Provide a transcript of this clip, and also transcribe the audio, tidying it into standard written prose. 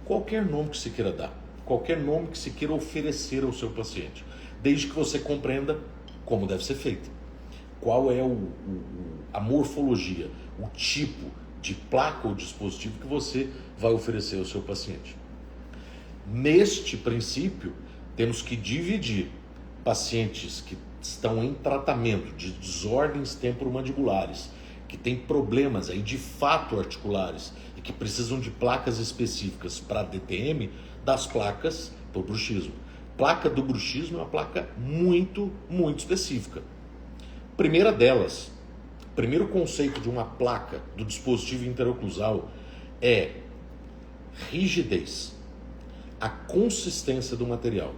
qualquer nome que se queira dar, qualquer nome que se queira oferecer ao seu paciente, desde que você compreenda como deve ser feito. Qual é a morfologia, o tipo de placa ou dispositivo que você vai oferecer ao seu paciente. Neste princípio, temos que dividir pacientes que estão em tratamento de desordens temporomandibulares, que têm problemas aí de fato articulares e que precisam de placas específicas para DTM, das placas para o bruxismo. Placa do bruxismo é uma placa muito, muito específica. Primeira delas, primeiro conceito de uma placa do dispositivo interoclusal é rigidez, a consistência do material.